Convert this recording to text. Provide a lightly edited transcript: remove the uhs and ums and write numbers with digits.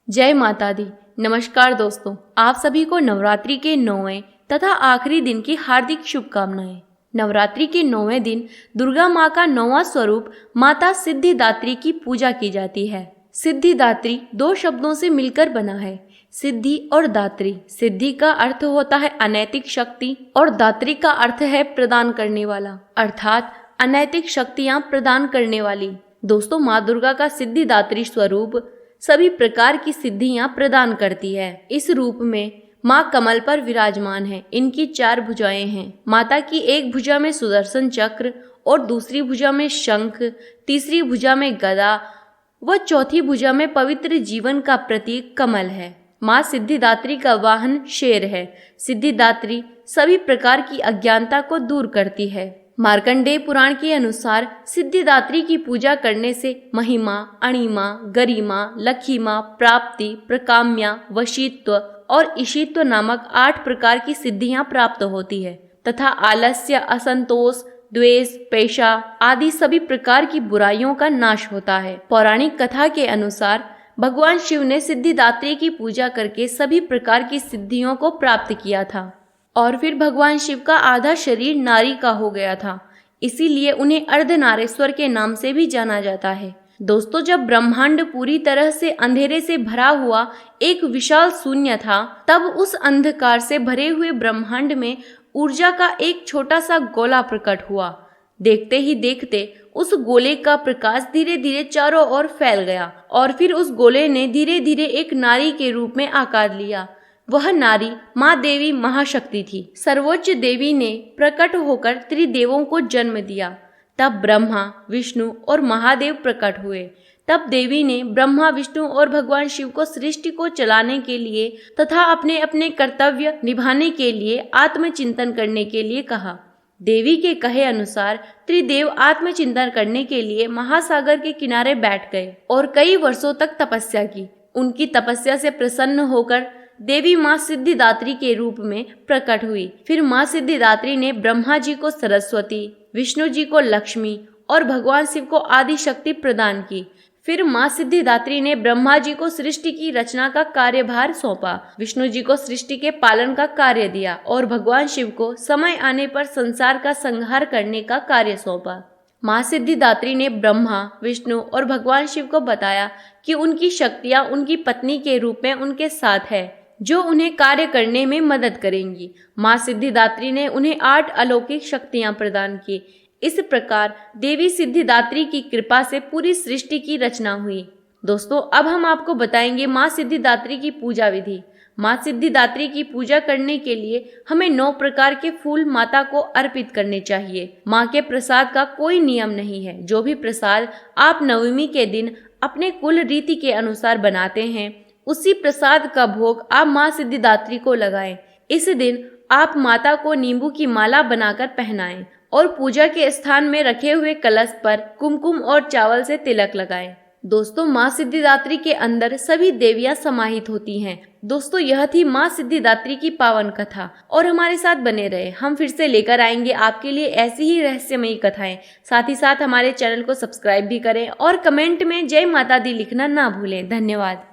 जय माता दी। नमस्कार दोस्तों, आप सभी को नवरात्रि के 9वें तथा आखिरी दिन की हार्दिक शुभकामनाएं। नवरात्रि के 9वें दिन दुर्गा माँ का 9वां स्वरूप माता सिद्धिदात्री की पूजा की जाती है। सिद्धिदात्री दो शब्दों से मिलकर बना है, सिद्धि और दात्री। सिद्धि का अर्थ होता है अनैतिक शक्ति और दात्री का अर्थ है प्रदान करने वाला, अर्थात अनैतिक शक्तियां प्रदान करने वाली। दोस्तों, माँ दुर्गा का सिद्धिदात्री स्वरूप सभी प्रकार की सिद्धियां प्रदान करती है। इस रूप में माँ कमल पर विराजमान है। इनकी 4 भुजाएं हैं। माता की एक भुजा में सुदर्शन चक्र और दूसरी भुजा में शंख, तीसरी भुजा में गदा व चौथी भुजा में पवित्र जीवन का प्रतीक कमल है। माँ सिद्धिदात्री का वाहन शेर है। सिद्धिदात्री सभी प्रकार की अज्ञानता को दूर करती है। मार्कंडेय पुराण के अनुसार सिद्धिदात्री की पूजा करने से महिमा, अणिमा, गरिमा, लखीमा, प्राप्ति, प्रकाम्या, वशीत्व और ईशित्व नामक 8 प्रकार की सिद्धियां प्राप्त होती है तथा आलस्य, असंतोष, द्वेष, पेशा आदि सभी प्रकार की बुराइयों का नाश होता है। पौराणिक कथा के अनुसार भगवान शिव ने सिद्धिदात्री की पूजा करके सभी प्रकार की सिद्धियों को प्राप्त किया था और फिर भगवान शिव का आधा शरीर नारी का हो गया था, इसीलिए उन्हें अर्धनारेश्वर के नाम से भी जाना जाता है। दोस्तों, जब ब्रह्मांड पूरी तरह से अंधेरे से भरा हुआ एक विशाल शून्य था, तब उस अंधकार से भरे हुए ब्रह्मांड में ऊर्जा का एक छोटा सा गोला प्रकट हुआ। देखते ही देखते उस गोले का प्रकाश धीरे धीरे चारों ओर फैल गया और फिर उस गोले ने धीरे धीरे एक नारी के रूप में आकार लिया। वह नारी माँ देवी महाशक्ति थी। सर्वोच्च देवी ने प्रकट होकर त्रिदेवों को जन्म दिया। तब ब्रह्मा, विष्णु और महादेव प्रकट हुए। तब देवी ने ब्रह्मा, विष्णु और भगवान शिव को सृष्टि को चलाने के लिए तथा अपने अपने कर्तव्य निभाने के लिए आत्मचिंतन करने के लिए कहा। देवी के कहे अनुसार त्रिदेव आत्मचिंतन करने के लिए महासागर के किनारे बैठ गए और कई वर्षों तक तपस्या की। उनकी तपस्या से प्रसन्न होकर देवी माँ सिद्धिदात्री के रूप में प्रकट हुई। फिर माँ सिद्धिदात्री ने ब्रह्मा जी को सरस्वती, विष्णु जी को लक्ष्मी और भगवान शिव को आदि शक्ति प्रदान की। फिर माँ सिद्धिदात्री ने ब्रह्मा जी को सृष्टि की रचना का कार्यभार सौंपा, विष्णु जी को सृष्टि के पालन का कार्य दिया और भगवान शिव को समय आने पर संसार का संहार करने का कार्य सौंपा। माँ सिद्धिदात्री ने ब्रह्मा, विष्णु और भगवान शिव को बताया कि उनकी शक्तियाँ उनकी पत्नी के रूप में उनके साथ है, जो उन्हें कार्य करने में मदद करेंगी। माँ सिद्धिदात्री ने उन्हें 8 अलौकिक शक्तियां प्रदान की। इस प्रकार देवी सिद्धिदात्री की कृपा से पूरी सृष्टि की रचना हुई। दोस्तों, अब हम आपको बताएंगे माँ सिद्धिदात्री की पूजा विधि। माँ सिद्धिदात्री की पूजा करने के लिए हमें 9 प्रकार के फूल माता को अर्पित करने चाहिए। माँ के प्रसाद का कोई नियम नहीं है। जो भी प्रसाद आप नवमी के दिन अपने कुल रीति के अनुसार बनाते हैं, उसी प्रसाद का भोग आप माँ सिद्धिदात्री को लगाएं। इस दिन आप माता को नींबू की माला बनाकर पहनाएं और पूजा के स्थान में रखे हुए कलश पर कुमकुम और चावल से तिलक लगाएं। दोस्तों, माँ सिद्धिदात्री के अंदर सभी देवियां समाहित होती हैं। दोस्तों, यह थी माँ सिद्धिदात्री की पावन कथा और हमारे साथ बने रहे। हम फिर से लेकर आएंगे आपके लिए ऐसी ही रहस्यमयी कथाएं। साथ ही साथ हमारे चैनल को सब्सक्राइब भी करें और कमेंट में जय माता दी लिखना ना भूलें। धन्यवाद।